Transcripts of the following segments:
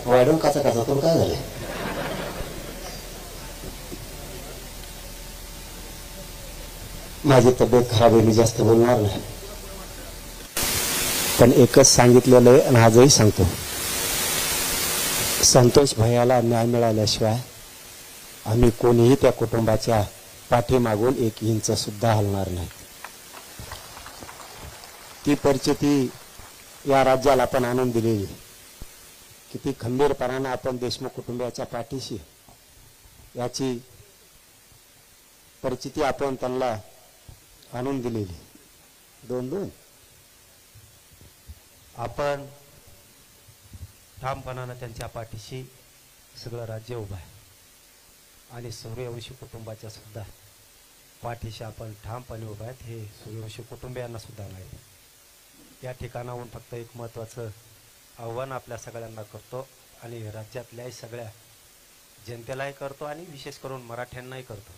वाढून काचा काचा तुला काय झालं? माझी तब्येत खराब आहे, मी जास्त बोलणार नाही, पण एकच सांगितलेलं आहे आणि आजही सांगतो, संतोष भैयाला न्याय मिळाल्याशिवाय आम्ही कोणीही त्या कुटुंबाच्या पाठीमागून एक इंच सुद्धा हलणार नाही. ती परिस्थिती या राज्याला आपण आणून दिलेली, किती खंबीरपणाने आपण देशमुख कुटुंबियाच्या पाठीशी, याची परिस्थिती आपण त्यांना आणून दिलेली. दोन आपण ठामपणानं त्यांच्या पाठीशी सगळं राज्य उभं आहे आणि सूर्यवंशी कुटुंबाच्या सुद्धा पाठीशी आपण ठामपणे उभं आहेत. हे सूर्यवंशी कुटुंबियांना सुद्धा माहिती. या ठिकाणाहून फक्त एक महत्त्वाचं आव्हान आपल्या सगळ्यांना करतो आणि राज्यातल्याही सगळ्या जनतेलाही करतो आणि विशेष करून मराठ्यांनाही करतो.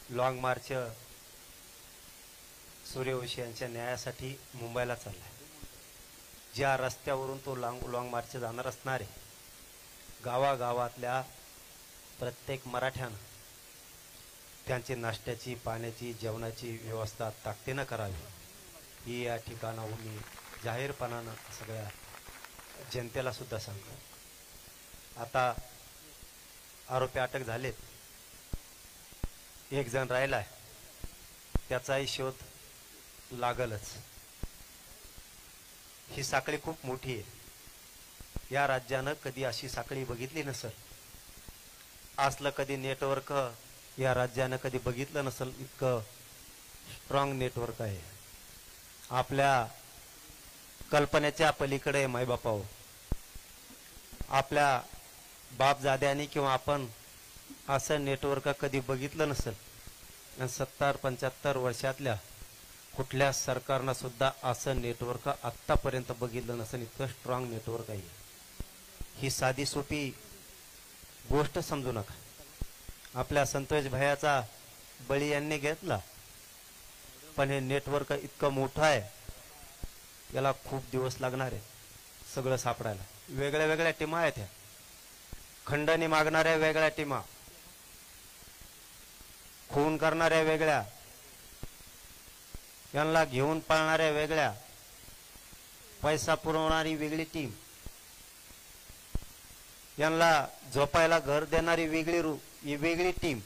लॉंग मार्च सूर्यवंशी यांच्या न्यायासाठी मुंबईला चालला आहे. ज्या रस्त्यावरून तो लॉंग मार्च जाणार असणार आहे, गावागावातल्या प्रत्येक मराठ्यानं त्यांची नाश्त्याची, पाण्याची, जेवणाची व्यवस्था ताकदीनं करावी, ही या ठिकाणाहून मी जाहीरपणानं सगळ्या जनतेला सुद्धा सांगतो. आता आरोपी अटक झालेत, एक जण राहिला आहे, त्याचाही शोध लागलच. ही साखळी खूप मोठी आहे. या राज्यानं कधी अशी साखळी बघितली नसेल, असलं कधी नेटवर्क या राज्यानं कधी बघितलं नसेल. इतकं स्ट्रॉंग नेटवर्क आहे. आपल्या कल्पनेच्या पलीकडे मायबापाव, आपल्या बापजाद्यांनी किंवा आपण असं नेटवर्क कधी बघितलं नसेल. आणि 70-75 वर्षातल्या कुठल्या सरकारनं सुद्धा असं नेटवर्क आत्तापर्यंत बघितलं नसेल. इतकं स्ट्रॉंग नेटवर्क आहे. ही साधी सोपी गोष्ट समजू नका. आपल्या संतोष भैयाचा बळी यांनी घेतला, पण हे नेटवर्क इतकं मोठं आहे, याला खूप दिवस लागणार आहे सगळं सापडायला. वेगळ्या वेगळ्या टीमा आहेत ह्या. खंडणी मागणाऱ्या वेगळ्या टीमा, खून करणाऱ्या वेगळ्या, यांना घेऊन पळणाऱ्या वेगळ्या, पैसा पुरवणारी वेगळी टीम, यांना झोपायला घर देणारी वेगळी टीम,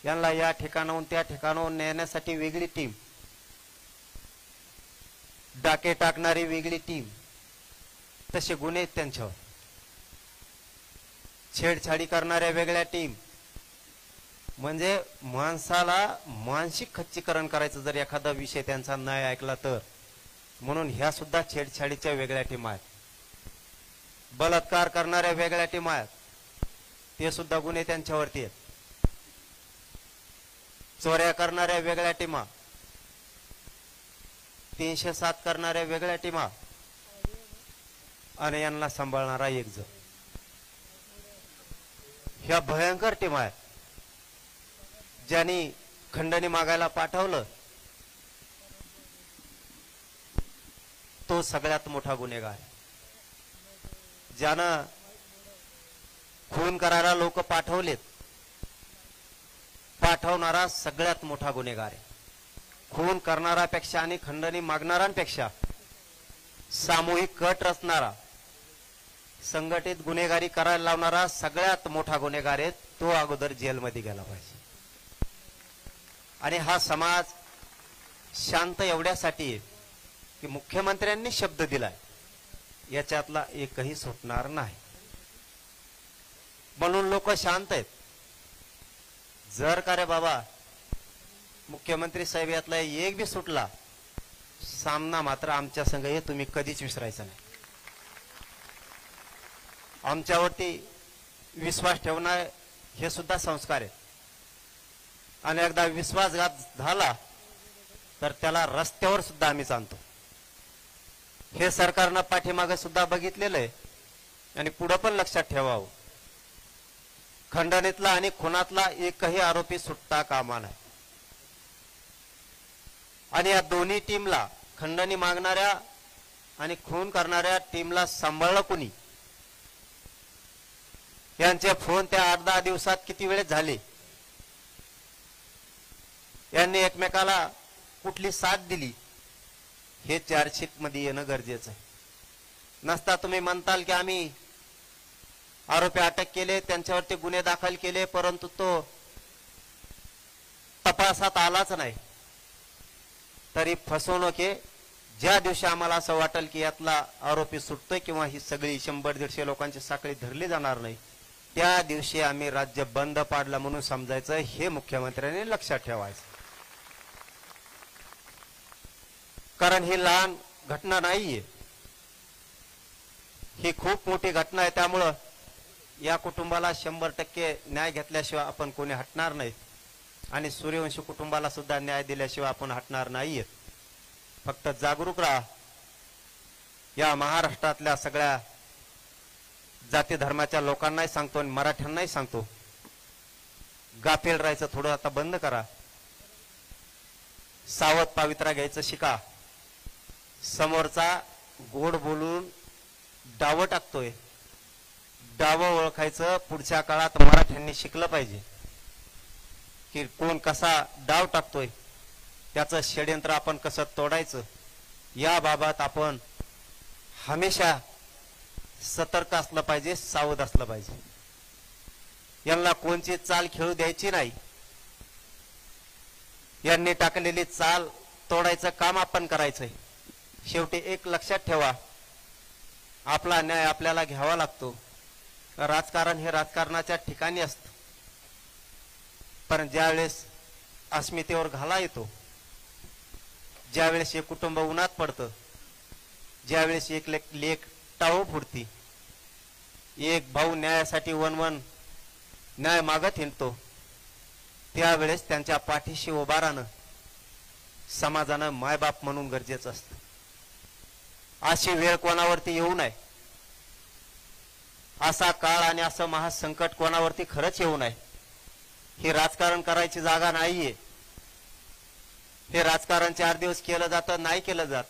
यांना या ठिकाणाहून त्या ठिकाणाहून नेण्यासाठी वेगळी टीम, डाके टाकणारी वेगळी टीम. तसे गुन्हे आहेत त्यांच्यावर. छेडछाडी करणाऱ्या वेगळ्या टीम. म्हणजे माणसाला मानसिक खच्चीकरण करायचं जर एखादा विषय त्यांचा नाही ऐकला तर. म्हणून ह्या सुद्धा छेडछाडीच्या वेगळ्या टीम आहेत. बलात्कार करणाऱ्या वेगळ्या टीम आहेत, ते सुद्धा गुन्हे त्यांच्यावरती आहेत. चोऱ्या करणाऱ्या वेगळ्या टीमा, 307 करणाऱ्या वेगळ्या टीमा, आणि यांना सांभाळणारा एक जण. ह्या भयंकर टीमा आहेत. ज्यांनी खंडणी मागायला पाठवलं तो सगळ्यात मोठा गुन्हेगार आहे. ज्यानं खून करायला लोक पाठवलेत, पाठवणारा सगळ्यात मोठा गुन्हेगार आहे. खून करणारापेक्षा आणि खंडणी मागणाऱ्यांपेक्षा सामूहिक कट रचणारा, संघटित गुन्हेगारी करायला लावणारा सगळ्यात मोठा गुन्हेगार आहे. तो अगोदर जेलमध्ये गेला पाहिजे. आणि हा समाज शांत एवढ्यासाठी आहे की मुख्यमंत्र्यांनी शब्द दिलाय, याच्यातला एकही सुटणार नाही. म्हणून लोक शांत आहेत. जर का रे बाबा मुख्यमंत्री साहेब यातला एक बी सुटला, सामना मात्र आमच्या संघ हे तुम्ही कधीच विसरायचा नाही. आमच्यावरती विश्वास ठेवणं हे सुद्धा संस्कार आहे. आणि एकदा विश्वासघात झाला तर त्याला रस्त्यावर सुद्धा आम्ही आणतो. हे सरकारनं पाठीमागे सुद्धा बघितलेलं आहे आणि पुढे पण लक्षात ठेवावं. खंडणीतला आणि खुनातला एकही आरोपी सुटता कामा नये. आणि या दोन्ही टीमला, खंडणी मागणाऱ्या आणि खून करणाऱ्या टीमला सांभाळलं कोणी? यांचे फोन त्या 8-10 दिवसात किती वेळेस झाले? यांनी एकमेकाला कुठली साथ दिली? हे चार्जशीट मध्ये येणं गरजेचं आहे. नसता तुम्ही म्हणताल की आम्ही आरोपी अटक केले, त्यांच्यावरती गुन्हे दाखल केले, परंतु तो तपासात आलाच नाही. तरी फसवणूक आहे. ज्या दिवशी आम्हाला असं वाटेल की यातला आरोपी सुटतोय किंवा ही सगळी 100-150 लोकांची साखळी धरली जाणार नाही, त्या दिवशी आम्ही राज्य बंद पाडलं म्हणून समजायचं. हे मुख्यमंत्र्यांनी लक्षात ठेवायचं. कारण ही लहान घटना नाहीये, ही खूप मोठी घटना आहे. त्यामुळं या कुटुंबाला 100% न्याय घेतल्याशिवाय आपण कोणी हटणार नाही आणि सूर्यवंशी कुटुंबाला सुद्धा न्याय दिल्याशिवाय आपण हटणार नाहीये. फक्त जागरूक राहा. या महाराष्ट्रातल्या सगळ्या जाती धर्माच्या लोकांनाही सांगतो आणि मराठ्यांनाही सांगतो, गाफील राहायचं थोडं आता बंद करा. सावध पावित्रा घ्यायचं शिका. समोरचा गोड बोलून डावं टाकतोय, डावं ओळखायचं पुढच्या काळात मराठ्यांनी शिकलं पाहिजे की कोण कसा डाव टाकतोय, त्याचं षड्यंत्र आपण कसं तोडायचं. याबाबत आपण हमेशा सतर्क असलं पाहिजे, सावध असलं पाहिजे. यांना कोणची चाल खेळू द्यायची नाही. यांनी टाकलेली चाल तोडायचं काम आपण करायचंय. शेवटी एक लक्षात ठेवा, आपला न्याय आपल्याला घ्यावा लागतो. राजकारण हे राजकारणाच्या ठिकाणी असतं, पण ज्यावेळेस अस्मितेवर घाला येतो, ज्यावेळेस एक कुटुंब उन्हात पडतं, ज्यावेळेस एक लेक टाळू फुटती, एक भाऊ न्यायासाठी वन न्याय मागत हिंडतो, त्यावेळेस त्यांच्या पाठीशी उभा राहणं समाजानं मायबाप म्हणून गरजेचं असतं. अशी वेळ कोणावरती येऊ नये, असा काळ आणि असं महासंकट कोणावरती खरंच येऊ नये. हे राजकारण करायची जागा नाहीये. हे राजकारण 4 दिवस केलं जातं, नाही केलं जात.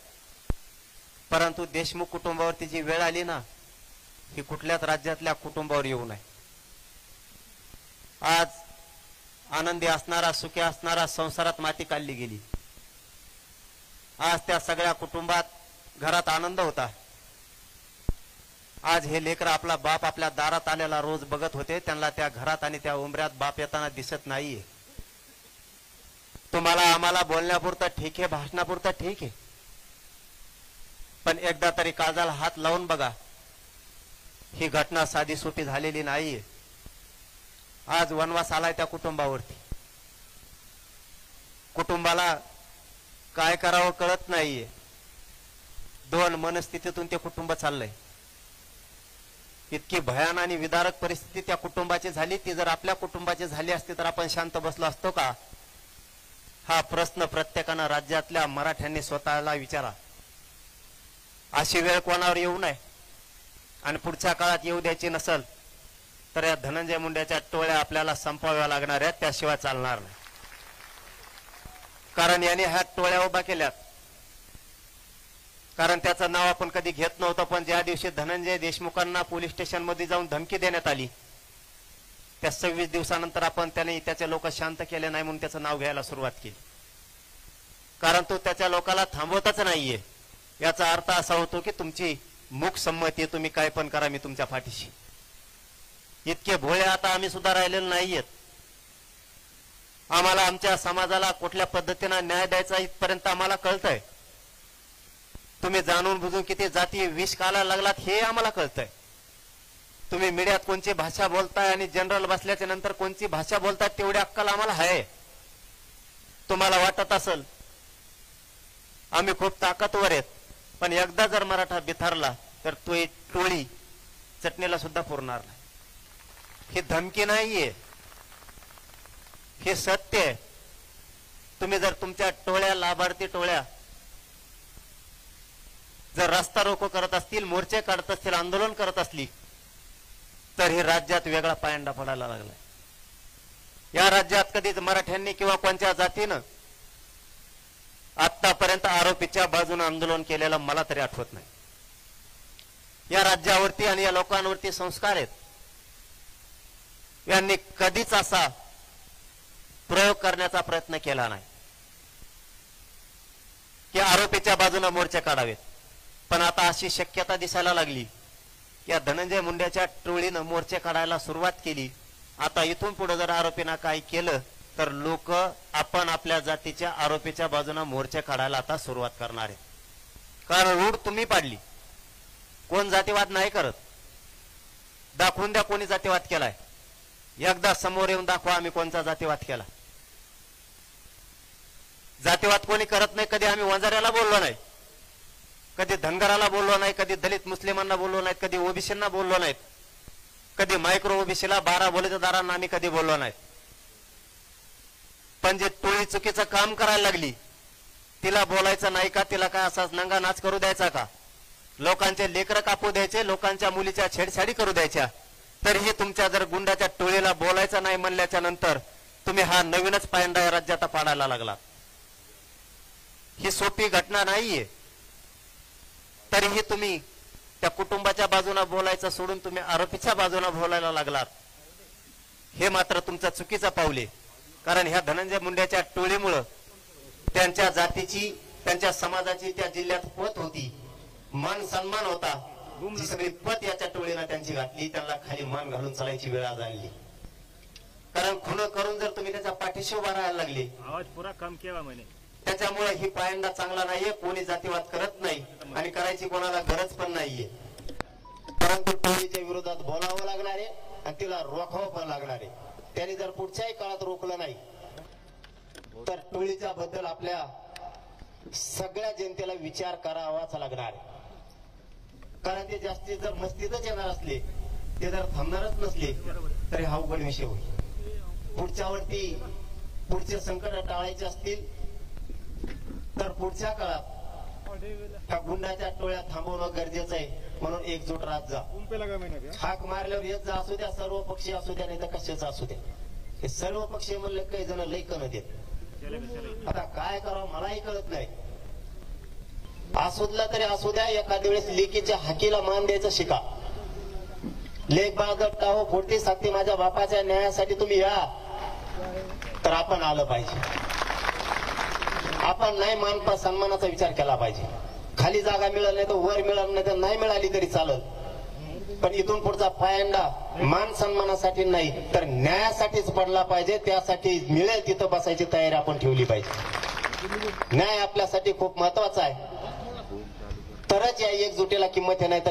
परंतु देशमुख कुटुंबावरती जी वेळ आली ना, ही कुठल्याच राज्यातल्या कुटुंबावर येऊ नये. आज आनंदी असणारा, सुखी असणारा संसारात माती काढली गेली. आज त्या सगळ्या कुटुंबात घरात आनंद होता. आज हे लेकर आपला बाप आपल्या दारात आलेला रोज बघत होते, त्यांना त्या घरात आणि त्या उंबऱ्यात बाप येताना दिसत नाहीये. तुम्हाला आम्हाला बोलण्यापुरतं ठीक आहे, भाषणापुरतं ठीक आहे, पण एकदा तरी काळजाला हात लावून बघा. ही घटना साधी सोपी झालेली नाहीये. आज वनवास आलाय त्या कुटुंबावरती. कुटुंबाला काय करावं कळत नाहीये. 2 मनस्थितीतून ते कुटुंब चाललंय. इतकी भयान आणि विदारक परिस्थिती त्या कुटुंबाची झाली. ती जर आपल्या कुटुंबाची झाली असती तर आपण शांत बसलो असतो का? हा प्रश्न प्रत्येकानं राज्यातल्या मराठ्यांनी स्वतःला विचारा. अशी वेळ कोणावर येऊ नये आणि पुढच्या काळात येऊ द्यायची नसल तर या धनंजय मुंडेच्या टोळ्या आपल्याला संपवाव्या लागणार आहेत, त्याशिवाय चालणार नाही. कारण याने ह्या टोळ्या उभा केल्यात. कारण त्याचं नाव आपण कधी घेत नव्हतं, पण ज्या दिवशी धनंजय देशमुखांना पोलीस स्टेशन मध्ये जाऊन धमकी देण्यात आली, त्या 26 दिवसानंतर आपण त्याचे लोक शांत केले नाही म्हणून त्याचं नाव घ्यायला सुरुवात केली. कारण तो त्याच्या लोकाला थांबवतच नाहीये. याचा अर्थ असा होतो की तुमची मूक संमती, तुम्ही काय पण करा, मी तुमच्या पाठीशी. इतके भोळे आता आम्ही सुद्धा राहिलेले नाहीयेत. आम्हाला आमच्या समाजाला कुठल्या पद्धतीने न्याय द्यायचा इथपर्यंत आम्हाला कळतंय. तुम्ही जाणून बुजून किती जाती विष घालायला लागलात हे आम्हाला कळतंय. तुम्ही मीडियात कोणची भाषा बोलताय आणि जनरल बसल्याच्या नंतर कोणची भाषा बोलताय तेवढी अक्कल आम्हाला आहे. तुम्हाला वाटत असेल आम्ही खूप ताकदवर आहेत, पण एकदा जर मराठा बिथरला तर तो टोळी चटणीला सुद्धा पुरणार नाही. ही धमकी नाहीये, हे सत्य आहे. तुम्ही जर तुमच्या टोळ्या, लाभार्थी टोळ्या जर रस्ता रोको करत असतील, मोर्चे काढत असतील, आंदोलन करत असली तर हे राज्यात वेगळा पायंडा पडायला लागलाय. या राज्यात कधीच मराठ्यांनी किंवा कोणत्या जातीनं आतापर्यंत आरोपीच्या बाजूने आंदोलन केलेलं मला तरी आठवत नाही. या राज्यावरती आणि या लोकांवरती संस्कार आहेत, यांनी कधीच असा प्रयोग करण्याचा प्रयत्न केला नाही की आरोपीच्या बाजूने मोर्चे काढावेत. पण आता अशी शक्यता दिसायला लागली की या धनंजय मुंडेच्या टोळीनं मोर्चे काढायला सुरुवात केली. आता इथून पुढे जर आरोपींना काही केलं तर लोक आपण आपल्या जातीच्या आरोपीच्या बाजूने मोर्चे काढायला आता सुरुवात करणार आहे. कारण रूढ तुम्ही पाडली. कोण जातीवाद नाही करत. दाखवून द्या कोणी जातीवाद केलाय. एकदा समोर येऊन दाखवा आम्ही कोणता जातीवाद केला. जातीवाद कोणी करत नाही. कधी आम्ही वंजाऱ्याला बोललो नाही, कधी धनगराला बोललो नाही, कधी दलित मुस्लिमांना बोललो नाहीत, कधी ओबीसींना बोललो नाहीत, कधी मायक्रो ओबीसीला 12 बलुतेदारांना आम्ही कधी बोललो नाहीत. पण जे टोळी चुकीचं काम करायला लागली तिला बोलायचं नाही का? तिला काय असाच नंगा नाच करू द्यायचा का? लोकांचे लेकरं कापू द्यायचे, लोकांच्या मुलीच्या छेडछाडी करू द्यायच्या? तरीही तुमच्या जर गुंडाच्या टोळीला बोलायचं नाही म्हणल्याच्या नंतर तुम्ही हा नवीनच पायंडा या राज्यात पाडायला लागला. ही सोपी घटना नाहीये. तरीही तुम्ही त्या कुटुंबाच्या बाजूने बोलायचं सोडून तुम्ही आरोपीच्या बाजूने बोलायला लागलात. हे मात्र तुमचं चुकीचं पाऊल आहे. कारण ह्या धनंजय मुंडेच्या टोळीमुळं त्यांच्या जातीची, त्यांच्या समाजाची त्या जिल्ह्यात पत होती, मान सन्मान होता. जी सगळी पत याच्या टोळीनं त्यांची घातली. त्यांना खाली मान घालून चालायची वेळ आज आली. कारण खुन करून जर तुम्ही त्याच्या पाठीशी उभा राहायला लागले, आवाज पुरा कम केला म्हणे, त्याच्यामुळे ही पायंडा चांगला नाहीये. कोणी जातीवाद करत नाही आणि करायची कोणाला गरज पण नाहीये. परंतु टोळीच्या विरोधात बोलावं लागणार आहे आणि तिला रोखावं पण लागणार आहे. त्यांनी जर पुढच्याही काळात रोखलं नाही तर टोळीच्या बद्दल आपल्या सगळ्या जनतेला विचार करावाच लागणार आहे. कारण ते जास्तीत जर मस्तीतच येणार असले, ते जर थांबणारच नसले तरी हा अवघड विषय होईल. पुढचे संकट टाळायचे असतील तर पुढच्या काळात त्या गुंडाच्या टोळ्या थांबवणं गरजेचं आहे. म्हणून एकजूट राहत जा. हाक मारल्यावर येत जा. असू द्या सर्व पक्षी असू द्या, नाही तर कशाच असू द्या. हे सर्व पक्षी म्हणले काही जण लई कणत येत. आता काय करावं मलाही कळत नाही. असुदला तरी असू द्या, एखाद्या वेळेस लेकीच्या हाकीला मान द्यायचं शिका. लेख बाळगट हो फोडती साथी माझ्या बापाच्या न्यायासाठी तुम्ही या, तर आपण आलं पाहिजे. आपण नाही मान सन्मानाचा विचार केला पाहिजे. खाली जागा मिळाली नाही तर वर मिळाली नाही तर नाही मिळाली तरी चालत, पण इथून पुढचा पायंडा मान सन्मानासाठी नाही तर न्यायासाठीच पडला पाहिजे. त्यासाठी मिळेल तिथं बसायची तयारी आपण ठेवली पाहिजे. न्याय आपल्यासाठी खूप महत्वाचा आहे. तरच या एकजुटीला किंमत आहे. नाही तर